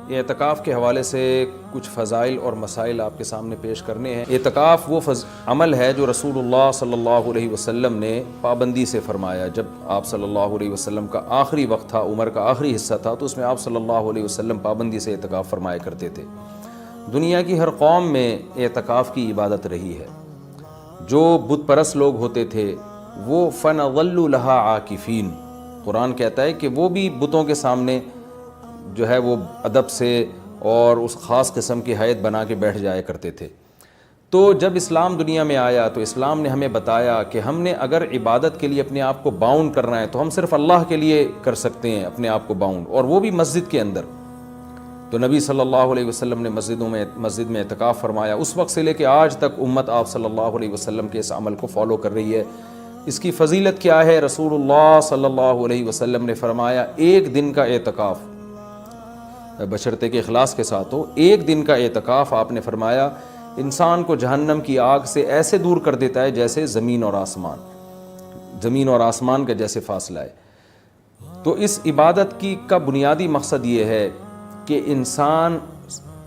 اعتکاف کے حوالے سے کچھ فضائل اور مسائل آپ کے سامنے پیش کرنے ہیں۔ اعتکاف وہ عمل ہے جو رسول اللہ صلی اللہ علیہ وسلم نے پابندی سے فرمایا۔ جب آپ صلی اللہ علیہ وسلم کا آخری وقت تھا، عمر کا آخری حصہ تھا، تو اس میں آپ صلی اللہ علیہ وسلم پابندی سے اعتکاف فرمایا کرتے تھے۔ دنیا کی ہر قوم میں اعتکاف کی عبادت رہی ہے۔ جو بت پرست لوگ ہوتے تھے وہ فَنَظَلُّ لَهَا عَاكِفِينَ، قرآن کہتا ہے کہ وہ بھی بتوں کے سامنے جو ہے وہ ادب سے اور اس خاص قسم کی حیت بنا کے بیٹھ جایا کرتے تھے۔ تو جب اسلام دنیا میں آیا تو اسلام نے ہمیں بتایا کہ ہم نے اگر عبادت کے لیے اپنے آپ کو باؤنڈ کرنا ہے تو ہم صرف اللہ کے لیے کر سکتے ہیں اپنے آپ کو باؤنڈ، اور وہ بھی مسجد کے اندر۔ تو نبی صلی اللہ علیہ وسلم نے مسجد میں اعتکاف فرمایا۔ اس وقت سے لے کے آج تک امت آپ صلی اللہ علیہ وسلم کے اس عمل کو فالو کر رہی ہے۔ اس کی فضیلت کیا ہے؟ رسول اللہ صلی اللہ علیہ وسلم نے فرمایا ایک دن کا اعتکاف، بشرطے کے اخلاص کے ساتھ ہو، ایک دن کا اعتکاف آپ نے فرمایا انسان کو جہنم کی آگ سے ایسے دور کر دیتا ہے جیسے زمین اور آسمان کا جیسے فاصلہ ہے۔ تو اس عبادت کا بنیادی مقصد یہ ہے کہ انسان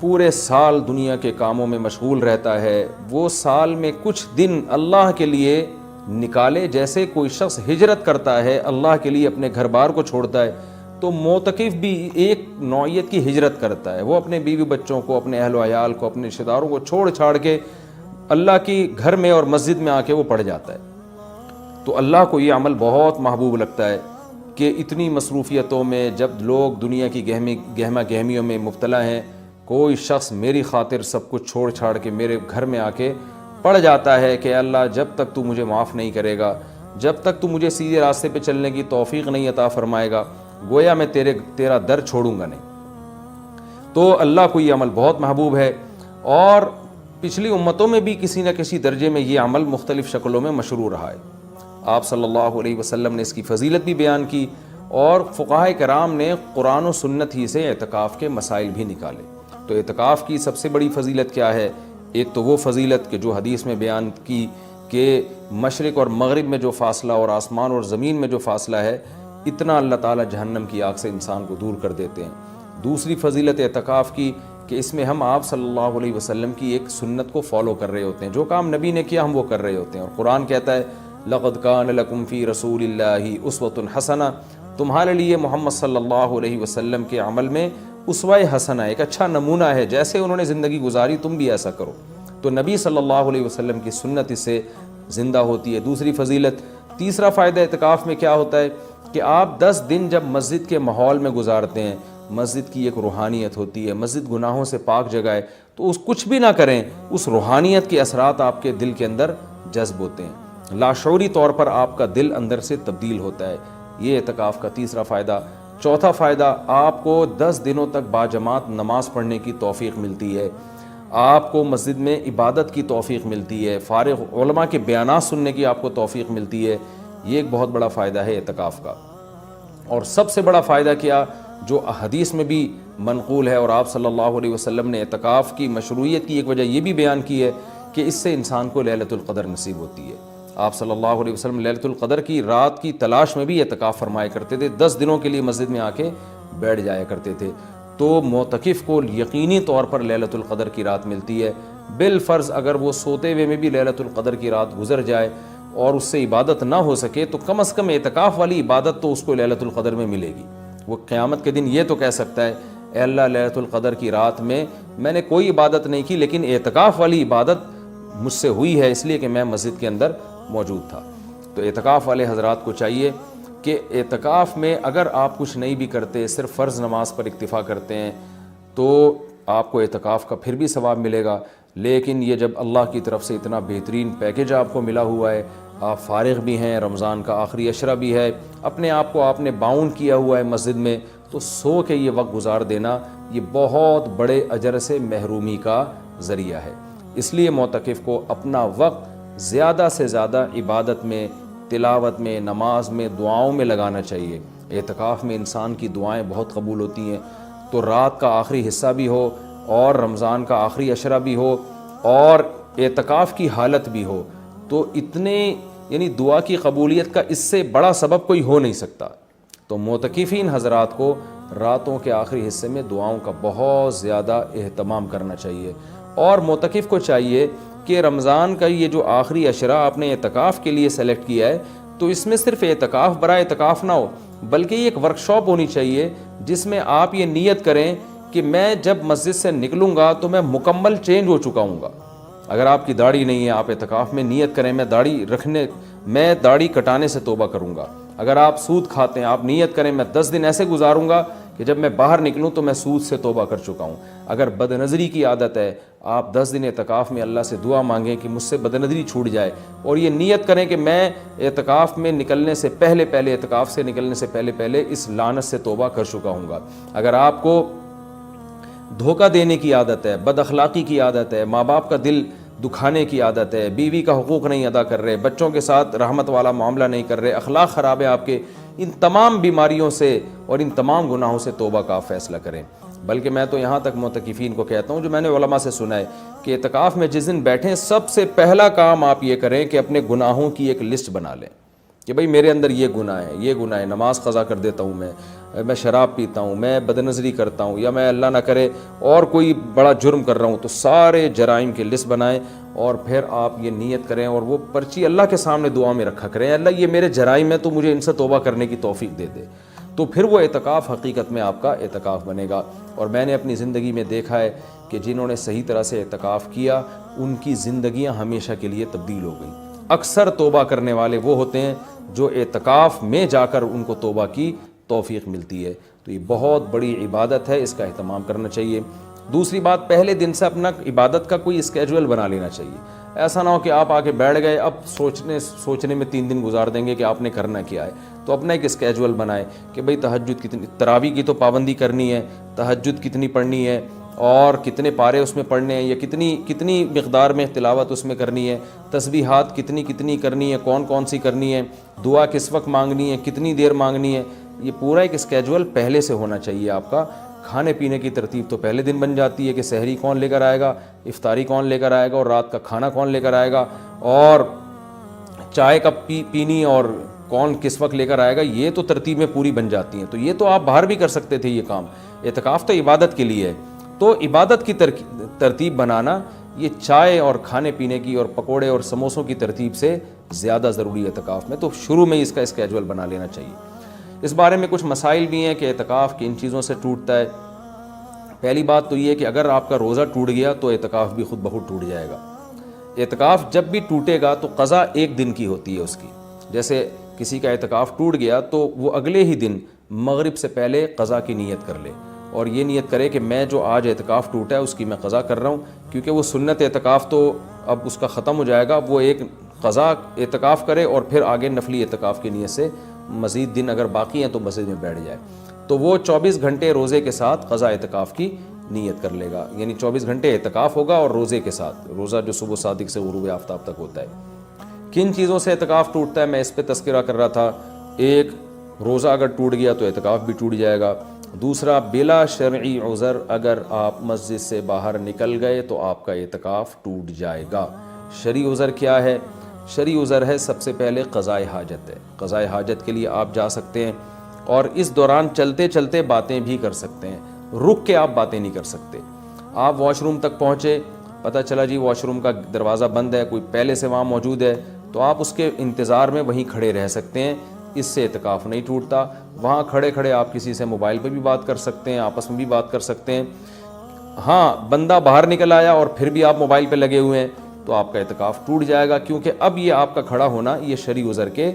پورے سال دنیا کے کاموں میں مشغول رہتا ہے، وہ سال میں کچھ دن اللہ کے لیے نکالے۔ جیسے کوئی شخص ہجرت کرتا ہے اللہ کے لیے، اپنے گھر بار کو چھوڑتا ہے، تو معتکف بھی ایک نوعیت کی ہجرت کرتا ہے۔ وہ اپنے بیوی بچوں کو، اپنے اہل و عیال کو، اپنے رشتہ داروں کو چھوڑ چھاڑ کے اللہ کی گھر میں اور مسجد میں آ کے وہ پڑھ جاتا ہے۔ تو اللہ کو یہ عمل بہت محبوب لگتا ہے کہ اتنی مصروفیتوں میں جب لوگ دنیا کی گہما گہمیوں میں مبتلا ہیں، کوئی شخص میری خاطر سب کچھ چھوڑ چھاڑ کے میرے گھر میں آ کے پڑھ جاتا ہے کہ اللہ جب تک تو مجھے معاف نہیں کرے گا، جب تک تو مجھے سیدھے راستے پہ چلنے کی توفیق نہیں عطا فرمائے گا، گویا میں تیرا در چھوڑوں گا نہیں۔ تو اللہ کو یہ عمل بہت محبوب ہے، اور پچھلی امتوں میں بھی کسی نہ کسی درجے میں یہ عمل مختلف شکلوں میں مشروع رہا ہے۔ آپ صلی اللہ علیہ وسلم نے اس کی فضیلت بھی بیان کی، اور فقہاء کرام نے قرآن و سنت ہی سے اعتکاف کے مسائل بھی نکالے۔ تو اعتکاف کی سب سے بڑی فضیلت کیا ہے؟ ایک تو وہ فضیلت کہ جو حدیث میں بیان کی کہ مشرق اور مغرب میں جو فاصلہ اور آسمان اور زمین میں جو فاصلہ ہے، اتنا اللہ تعالیٰ جہنم کی آگ سے انسان کو دور کر دیتے ہیں۔ دوسری فضیلت اعتکاف کی کہ اس میں ہم آپ صلی اللہ علیہ وسلم کی ایک سنت کو فالو کر رہے ہوتے ہیں، جو کام نبی نے کیا ہم وہ کر رہے ہوتے ہیں۔ اور قرآن کہتا ہے لَقَدْ كَانَ لَكُمْ فِي رَسُولِ اللَّهِ أُسْوَةٌ حَسَنَةٌ، تمہارے لیے محمد صلی اللہ علیہ وسلم کے عمل میں اسوہ حسنہ، ایک اچھا نمونہ ہے، جیسے انہوں نے زندگی گزاری تم بھی ایسا کرو۔ تو نبی صلی اللہ علیہ وسلم کی سنت اس سے زندہ ہوتی ہے۔ دوسری فضیلت، تیسرا فائدہ اعتکاف میں کیا ہوتا ہے کہ آپ 10 دن جب مسجد کے ماحول میں گزارتے ہیں، مسجد کی ایک روحانیت ہوتی ہے، مسجد گناہوں سے پاک جگہ ہے، تو اس کچھ بھی نہ کریں، اس روحانیت کے اثرات آپ کے دل کے اندر جذب ہوتے ہیں، لاشعوری طور پر آپ کا دل اندر سے تبدیل ہوتا ہے۔ یہ اعتکاف کا تیسرا فائدہ۔ چوتھا فائدہ، آپ کو 10 دنوں تک باجماعت نماز پڑھنے کی توفیق ملتی ہے، آپ کو مسجد میں عبادت کی توفیق ملتی ہے، فارغ علماء کے بیانات سننے کی آپ کو توفیق ملتی ہے۔ یہ ایک بہت بڑا فائدہ ہے اعتکاف کا۔ اور سب سے بڑا فائدہ کیا، جو حدیث میں بھی منقول ہے، اور آپ صلی اللہ علیہ وسلم نے اعتکاف کی مشروعیت کی ایک وجہ یہ بھی بیان کی ہے کہ اس سے انسان کو لیلۃ القدر نصیب ہوتی ہے۔ آپ صلی اللہ علیہ وسلم لیلۃ القدر کی رات کی تلاش میں بھی اعتکاف فرمایا کرتے تھے، 10 دنوں کے لیے مسجد میں آ کے بیٹھ جایا کرتے تھے۔ تو معتکف کو یقینی طور پر لیلۃ القدر کی رات ملتی ہے، بالفرض اگر وہ سوتے ہوئے میں بھی لیلۃ القدر کی رات گزر جائے اور اس سے عبادت نہ ہو سکے تو کم از کم اعتکاف والی عبادت تو اس کو لیلۃ القدر میں ملے گی۔ وہ قیامت کے دن یہ تو کہہ سکتا ہے اے اللہ لیلۃ القدر کی رات میں نے کوئی عبادت نہیں کی، لیکن اعتکاف والی عبادت مجھ سے ہوئی ہے، اس لیے کہ میں مسجد کے اندر موجود تھا۔ تو اعتکاف والے حضرات کو چاہیے کہ اعتکاف میں اگر آپ کچھ نہیں بھی کرتے، صرف فرض نماز پر اکتفا کرتے ہیں، تو آپ کو اعتکاف کا پھر بھی ثواب ملے گا۔ لیکن یہ جب اللہ کی طرف سے اتنا بہترین پیکیج آپ کو ملا ہوا ہے، آپ فارغ بھی ہیں، رمضان کا آخری عشرہ بھی ہے، اپنے آپ کو آپ نے باؤنڈ کیا ہوا ہے مسجد میں، تو سو کے یہ وقت گزار دینا یہ بہت بڑے اجر سے محرومی کا ذریعہ ہے۔ اس لیے معتکف کو اپنا وقت زیادہ سے زیادہ عبادت میں، تلاوت میں، نماز میں، دعاؤں میں لگانا چاہیے۔ اعتکاف میں انسان کی دعائیں بہت قبول ہوتی ہیں، تو رات کا آخری حصہ بھی ہو اور رمضان کا آخری عشرہ بھی ہو اور اعتکاف کی حالت بھی ہو، تو یعنی دعا کی قبولیت کا اس سے بڑا سبب کوئی ہو نہیں سکتا۔ تو معتکفین حضرات کو راتوں کے آخری حصے میں دعاؤں کا بہت زیادہ اہتمام کرنا چاہیے. اور معتکف کو چاہیے کہ رمضان کا یہ جو آخری عشرہ آپ نے اعتکاف کے لیے سلیکٹ کیا ہے تو اس میں صرف اعتکاف برائے اعتکاف نہ ہو، بلکہ یہ ایک ورکشاپ ہونی چاہیے جس میں آپ یہ نیت کریں کہ میں جب مسجد سے نکلوں گا تو میں مکمل چینج ہو چکا ہوں گا. اگر آپ کی داڑھی نہیں ہے، آپ اعتکاف میں نیت کریں میں داڑھی کٹانے سے توبہ کروں گا. اگر آپ سود کھاتے ہیں، آپ نیت کریں میں 10 دن ایسے گزاروں گا کہ جب میں باہر نکلوں تو میں سود سے توبہ کر چکا ہوں. اگر بد نظری کی عادت ہے، آپ 10 دن اعتکاف میں اللہ سے دعا مانگیں کہ مجھ سے بد نظری چھوٹ جائے، اور یہ نیت کریں کہ میں اعتکاف میں نکلنے سے پہلے اعتکاف سے نکلنے سے پہلے اس لعنت سے توبہ کر چکا ہوں گا. اگر آپ کو دھوکہ دینے کی عادت ہے، بد اخلاقی کی عادت ہے، ماں باپ کا دل دکھانے کی عادت ہے، بیوی کا حقوق نہیں ادا کر رہے، بچوں کے ساتھ رحمت والا معاملہ نہیں کر رہے، اخلاق خراب ہے آپ کے، ان تمام بیماریوں سے اور ان تمام گناہوں سے توبہ کا فیصلہ کریں. بلکہ میں تو یہاں تک معتکفین کو کہتا ہوں، جو میں نے علماء سے سنا ہے، کہ اعتکاف میں جس دن بیٹھیں سب سے پہلا کام آپ یہ کریں کہ اپنے گناہوں کی ایک لسٹ بنا لیں کہ بھئی میرے اندر یہ گناہ ہے، نماز قضا کر دیتا ہوں، میں شراب پیتا ہوں، میں بد نظری کرتا ہوں، یا میں اللہ نہ کرے اور کوئی بڑا جرم کر رہا ہوں. تو سارے جرائم کی لسٹ بنائیں اور پھر آپ یہ نیت کریں اور وہ پرچی اللہ کے سامنے دعا میں رکھا کریں، اللہ یہ میرے جرائم ہے تو مجھے ان سے توبہ کرنے کی توفیق دے دے. تو پھر وہ اعتکاف حقیقت میں آپ کا اعتکاف بنے گا. اور میں نے اپنی زندگی میں دیکھا ہے کہ جنہوں نے صحیح طرح سے اعتکاف کیا ان کی زندگیاں ہمیشہ کے لیے تبدیل ہو گئیں. اکثر توبہ کرنے والے وہ ہوتے ہیں جو اعتکاف میں جا کر ان کو توبہ کی توفیق ملتی ہے. تو یہ بہت بڑی عبادت ہے، اس کا اہتمام کرنا چاہیے. دوسری بات، پہلے دن سے اپنا عبادت کا کوئی اسکیجول بنا لینا چاہیے. ایسا نہ ہو کہ آپ آ کے بیٹھ گئے، اب سوچنے میں 3 دن گزار دیں گے کہ آپ نے کرنا کیا ہے. تو اپنا ایک اسکیجول بنائے کہ بھئی تہجد کتنی، تراویح کی تو پابندی کرنی ہے، تہجد کتنی پڑھنی ہے اور کتنے پارے اس میں پڑھنے ہیں، یا کتنی مقدار میں تلاوت اس میں کرنی ہے، تسبیحات کتنی کرنی ہے، کون سی کرنی ہے، دعا کس وقت مانگنی ہے، کتنی دیر مانگنی ہے. یہ پورا ایک اسکیجول پہلے سے ہونا چاہیے آپ کا. کھانے پینے کی ترتیب تو پہلے دن بن جاتی ہے کہ سحری کون لے کر آئے گا، افطاری کون لے کر آئے گا، اور رات کا کھانا کون لے کر آئے گا، اور چائے کب پینی اور کون کس وقت لے کر آئے گا. یہ تو ترتیبیں پوری بن جاتی ہیں. تو یہ تو آپ باہر بھی کر سکتے تھے یہ کام. اعتکاف تو عبادت کے لیے ہے، تو عبادت کی ترتیب بنانا یہ چائے اور کھانے پینے کی اور پکوڑے اور سموسوں کی ترتیب سے زیادہ ضروری ہے اعتکاف میں. تو شروع میں اس کا اسکیجول بنا لینا چاہیے. اس بارے میں کچھ مسائل بھی ہیں کہ اعتکاف کن چیزوں سے ٹوٹتا ہے. پہلی بات تو یہ کہ اگر آپ کا روزہ ٹوٹ گیا تو اعتکاف بھی خود بخود ٹوٹ جائے گا. اعتکاف جب بھی ٹوٹے گا تو قضا 1 دن کی ہوتی ہے اس کی. جیسے کسی کا اعتکاف ٹوٹ گیا تو وہ اگلے ہی دن مغرب سے پہلے قضا کی نیت کر لے اور یہ نیت کرے کہ میں جو آج اعتکاف ٹوٹا ہے اس کی میں قضا کر رہا ہوں، کیونکہ وہ سنت اعتکاف تو اب اس کا ختم ہو جائے گا. وہ ایک قضا اعتکاف کرے اور پھر آگے نفلی اعتکاف کی نیت سے مزید دن اگر باقی ہیں تو مسجد میں بیٹھ جائے. تو وہ 24 گھنٹے روزے کے ساتھ قضا اعتکاف کی نیت کر لے گا. یعنی 24 گھنٹے اعتکاف ہوگا اور روزے کے ساتھ، روزہ جو صبح صادق سے غروب آفتاب تک ہوتا ہے. کن چیزوں سے اعتکاف ٹوٹتا ہے میں اس پہ تذکرہ کر رہا تھا. ایک، روزہ اگر ٹوٹ گیا تو اعتکاف بھی ٹوٹ جائے گا. دوسرا، بلا شرعی عذر اگر آپ مسجد سے باہر نکل گئے تو آپ کا اعتکاف ٹوٹ جائے گا. شرعی عذر کیا ہے؟ شرعی عذر ہے سب سے پہلے قضاء حاجت ہے. قضاء حاجت کے لیے آپ جا سکتے ہیں اور اس دوران چلتے چلتے باتیں بھی کر سکتے ہیں. رک کے آپ باتیں نہیں کر سکتے. آپ واش روم تک پہنچے، پتہ چلا جی واش روم کا دروازہ بند ہے، کوئی پہلے سے وہاں موجود ہے، تو آپ اس کے انتظار میں وہیں کھڑے رہ سکتے ہیں. اس سے اعتکاف نہیں ٹوٹتا. وہاں کھڑے کھڑے آپ کسی سے موبائل پہ بھی بات کر سکتے ہیں، آپس میں بھی بات کر سکتے ہیں. ہاں، بندہ باہر نکل آیا اور پھر بھی آپ موبائل پہ لگے ہوئے ہیں تو آپ کا اعتکاف ٹوٹ جائے گا، کیونکہ اب یہ آپ کا کھڑا ہونا یہ شرعی عذر کے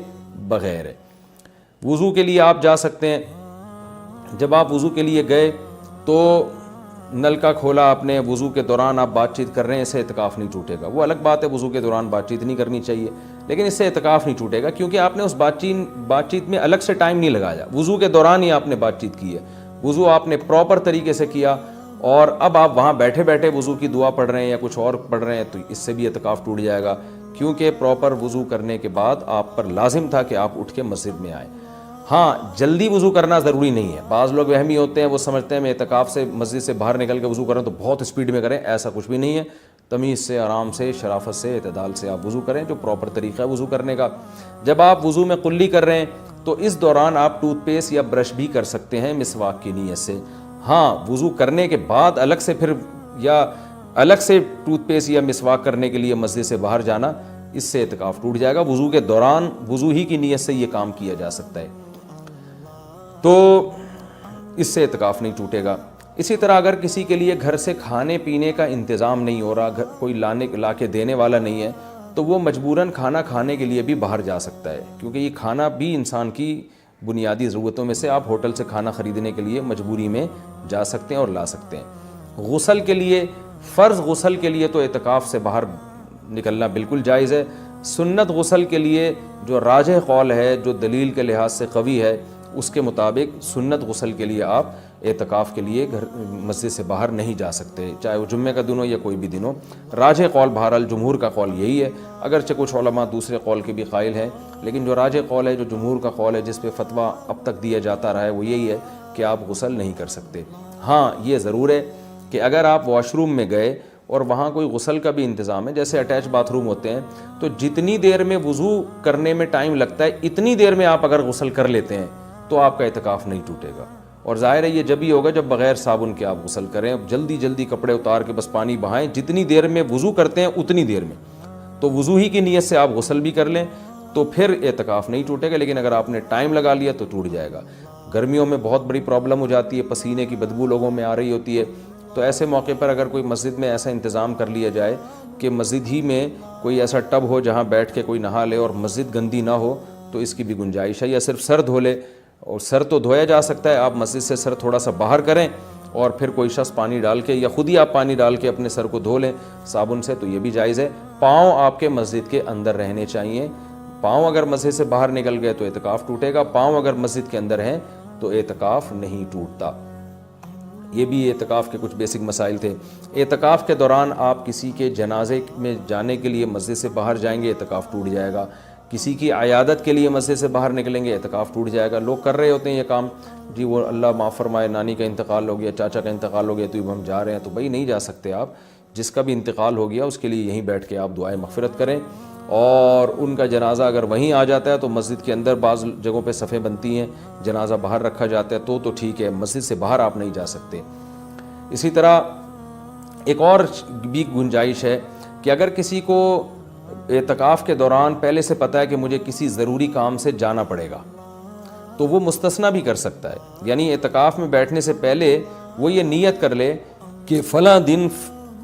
بغیر ہے. وضو کے لیے آپ جا سکتے ہیں. جب آپ وضو کے لیے گئے تو نل کا کھولا آپ نے، وضو کے دوران آپ بات چیت کر رہے ہیں، اس سے اعتکاف نہیں ٹوٹے گا. وہ الگ بات ہے وضو کے دوران بات چیت نہیں کرنی چاہیے، لیکن اس سے اعتکاف نہیں ٹوٹے گا کیونکہ آپ نے اس بات چیت میں الگ سے ٹائم نہیں لگایا. وضو کے دوران ہی آپ نے بات چیت کی ہے. وضو آپ نے پراپر طریقے سے کیا اور اب آپ وہاں بیٹھے بیٹھے وضو کی دعا پڑھ رہے ہیں یا کچھ اور پڑھ رہے ہیں تو اس سے بھی اعتکاف ٹوٹ جائے گا، کیونکہ پراپر وضو کرنے کے بعد آپ پر لازم تھا کہ آپ اٹھ کے مسجد میں آئیں. ہاں، جلدی وضو کرنا ضروری نہیں ہے. بعض لوگ وہمی ہوتے ہیں، وہ سمجھتے ہیں میں اعتکاف سے مسجد سے باہر نکل کے وضو کریں تو بہت اسپیڈ میں کریں. ایسا کچھ بھی نہیں ہے. تمیز سے، آرام سے، شرافت سے، اعتدال سے آپ وضو کریں، جو پراپر طریقہ ہے وضو کرنے کا۔ جب آپ وضو میں قلی کر رہے ہیں تو اس دوران آپ ٹوتھ پیسٹ یا برش بھی کر سکتے ہیں مسواک کی نیت سے۔ ہاں، وضو کرنے کے بعد الگ سے پھر یا الگ سے ٹوتھ پیسٹ یا مسواک کرنے کے لیے مسجد سے باہر جانا، اس سے اعتکاف ٹوٹ جائے گا۔ وضو کے دوران وضو ہی کی نیت سے یہ کام کیا جا سکتا ہے، تو اس سے اعتکاف نہیں ٹوٹے گا۔ اسی طرح اگر کسی کے لیے گھر سے کھانے پینے کا انتظام نہیں ہو رہا، کوئی لا کے دینے والا نہیں ہے، تو وہ مجبوراً کھانا کھانے کے لیے بھی باہر جا سکتا ہے، کیونکہ یہ کھانا بھی انسان کی بنیادی ضرورتوں میں سے، آپ ہوٹل سے کھانا خریدنے کے لیے مجبوری میں جا سکتے ہیں اور لا سکتے ہیں۔ غسل کے لیے، فرض غسل کے لیے تو اعتکاف سے باہر نکلنا بالکل جائز ہے۔ سنت غسل کے لیے جو راجح قول ہے، جو دلیل کے لحاظ سے قوی ہے، اس کے مطابق سنت غسل کے لیے آپ اعتکاف کے لیے گھر مسجد سے باہر نہیں جا سکتے، چاہے وہ جمعہ کا دن ہو یا کوئی بھی دن ہو۔ راجح قول بہرحال جمہور کا قول یہی ہے، اگرچہ کچھ علماء دوسرے قول کے بھی قائل ہیں، لیکن جو راجح قول ہے، جو جمہور کا قول ہے، جس پہ فتویٰ اب تک دیا جاتا رہا ہے، وہ یہی ہے کہ آپ غسل نہیں کر سکتے۔ ہاں، یہ ضرور ہے کہ اگر آپ واش روم میں گئے اور وہاں کوئی غسل کا بھی انتظام ہے، جیسے اٹیچ باتھ روم ہوتے ہیں، تو جتنی دیر میں وضو کرنے میں ٹائم لگتا ہے، اتنی دیر میں آپ اگر غسل کر لیتے ہیں تو آپ کا اعتکاف نہیں ٹوٹے گا۔ اور ظاہر ہے یہ جب ہی ہوگا جب بغیر صابن کے آپ غسل کریں، جلدی جلدی کپڑے اتار کے بس پانی بہائیں، جتنی دیر میں وضو کرتے ہیں اتنی دیر میں، تو وضو ہی کی نیت سے آپ غسل بھی کر لیں تو پھر اعتکاف نہیں ٹوٹے گا، لیکن اگر آپ نے ٹائم لگا لیا تو ٹوٹ جائے گا۔ گرمیوں میں بہت بڑی پرابلم ہو جاتی ہے، پسینے کی بدبو لوگوں میں آ رہی ہوتی ہے، تو ایسے موقع پر اگر کوئی مسجد میں ایسا انتظام کر لیا جائے کہ مسجد ہی میں کوئی ایسا ٹب ہو جہاں بیٹھ کے کوئی نہا لے اور مسجد گندی نہ ہو، تو اس کی بھی گنجائش ہے، یا صرف سر دھو لے، اور سر تو دھویا جا سکتا ہے، آپ مسجد سے سر تھوڑا سا باہر کریں اور پھر کوئی شخص پانی ڈال کے یا خود ہی آپ پانی ڈال کے اپنے سر کو دھو لیں صابن سے، تو یہ بھی جائز ہے۔ پاؤں آپ کے مسجد کے اندر رہنے چاہیے، پاؤں اگر مسجد سے باہر نکل گئے تو اعتکاف ٹوٹے گا، پاؤں اگر مسجد کے اندر ہیں تو اعتکاف نہیں ٹوٹتا۔ یہ بھی اعتکاف کے کچھ بیسک مسائل تھے۔ اعتکاف کے دوران آپ کسی کے جنازے میں جانے کے لیے مسجد سے باہر جائیں گے، اعتکاف ٹوٹ جائے گا۔ کسی کی عیادت کے لیے مسجد سے باہر نکلیں گے، اعتکاف ٹوٹ جائے گا۔ لوگ کر رہے ہوتے ہیں یہ کام، جی وہ اللہ معاف فرمائے نانی کا انتقال ہو گیا، چاچا کا انتقال ہو گیا تو اب ہم جا رہے ہیں، تو بھائی نہیں جا سکتے آپ۔ جس کا بھی انتقال ہو گیا اس کے لیے یہیں بیٹھ کے آپ دعائے مغفرت کریں، اور ان کا جنازہ اگر وہیں آ جاتا ہے تو مسجد کے اندر بعض جگہوں پہ صفیں بنتی ہیں، جنازہ باہر رکھا جاتا ہے تو ٹھیک ہے، مسجد سے باہر آپ نہیں جا سکتے۔ اسی طرح ایک اور بھی گنجائش ہے کہ اگر کسی کو اعتکاف کے دوران پہلے سے پتہ ہے کہ مجھے کسی ضروری کام سے جانا پڑے گا، تو وہ مستثنی بھی کر سکتا ہے، یعنی اعتکاف میں بیٹھنے سے پہلے وہ یہ نیت کر لے کہ فلاں دن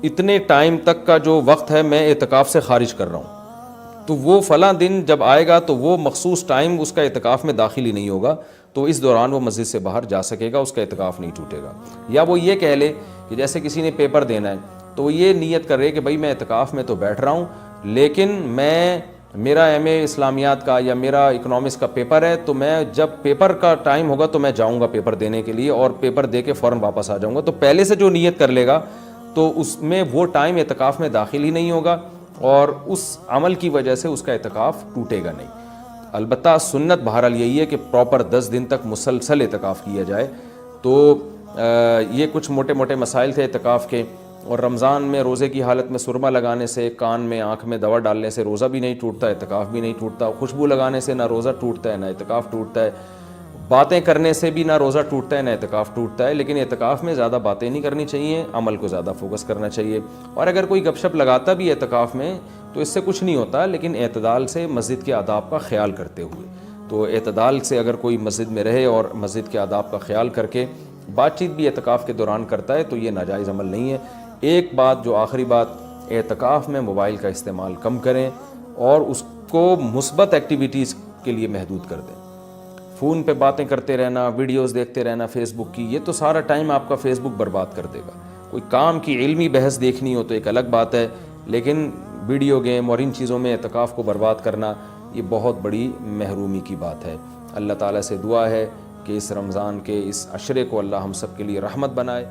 اتنے ٹائم تک کا جو وقت ہے میں اعتکاف سے خارج کر رہا ہوں، تو وہ فلاں دن جب آئے گا تو وہ مخصوص ٹائم اس کا اعتکاف میں داخل ہی نہیں ہوگا، تو اس دوران وہ مسجد سے باہر جا سکے گا، اس کا اعتکاف نہیں ٹوٹے گا۔ یا وہ یہ کہہ لے کہ جیسے کسی نے پیپر دینا ہے تو وہ یہ نیت کر رہے کہ بھائی میں اعتکاف میں تو بیٹھ رہا ہوں، لیکن میرا ایم اے اسلامیات کا یا میرا اکنامکس کا پیپر ہے، تو میں جب پیپر کا ٹائم ہوگا تو میں جاؤں گا پیپر دینے کے لیے اور پیپر دے کے فوراً واپس آ جاؤں گا، تو پہلے سے جو نیت کر لے گا تو اس میں وہ ٹائم اعتکاف میں داخل ہی نہیں ہوگا اور اس عمل کی وجہ سے اس کا اعتکاف ٹوٹے گا نہیں۔ البتہ سنت بہرحال یہی ہے کہ پراپر 10 دن تک مسلسل اعتکاف کیا جائے۔ تو یہ کچھ موٹے موٹے مسائل تھے اعتکاف کے۔ اور رمضان میں روزے کی حالت میں سرما لگانے سے، کان میں آنکھ میں دوا ڈالنے سے روزہ بھی نہیں ٹوٹتا، اعتکاف بھی نہیں ٹوٹتا۔ خوشبو لگانے سے نہ روزہ ٹوٹتا ہے نہ اعتکاف ٹوٹتا ہے۔ باتیں کرنے سے بھی نہ روزہ ٹوٹتا ہے نہ اعتکاف ٹوٹتا ہے، لیکن اعتکاف میں زیادہ باتیں نہیں کرنی چاہیے، عمل کو زیادہ فوکس کرنا چاہیے۔ اور اگر کوئی گپ شپ لگاتا بھی اعتکاف میں تو اس سے کچھ نہیں ہوتا، لیکن اعتدال سے مسجد کے آداب کا خیال کرتے ہوئے۔ تو اعتدال سے اگر کوئی مسجد میں رہے اور مسجد کے آداب کا خیال کر کے بات چیت بھی اعتکاف کے دوران کرتا ہے تو یہ ناجائز عمل نہیں ہے۔ ایک بات، جو آخری بات، اعتکاف میں موبائل کا استعمال کم کریں اور اس کو مثبت ایکٹیویٹیز کے لیے محدود کر دیں۔ فون پہ باتیں کرتے رہنا، ویڈیوز دیکھتے رہنا فیس بک کی، یہ تو سارا ٹائم آپ کا فیس بک برباد کر دے گا۔ کوئی کام کی علمی بحث دیکھنی ہو تو ایک الگ بات ہے، لیکن ویڈیو گیم اور ان چیزوں میں اعتکاف کو برباد کرنا یہ بہت بڑی محرومی کی بات ہے۔ اللہ تعالیٰ سے دعا ہے کہ اس رمضان کے اس عشرے کو اللہ ہم سب کے لیے رحمت بنائے۔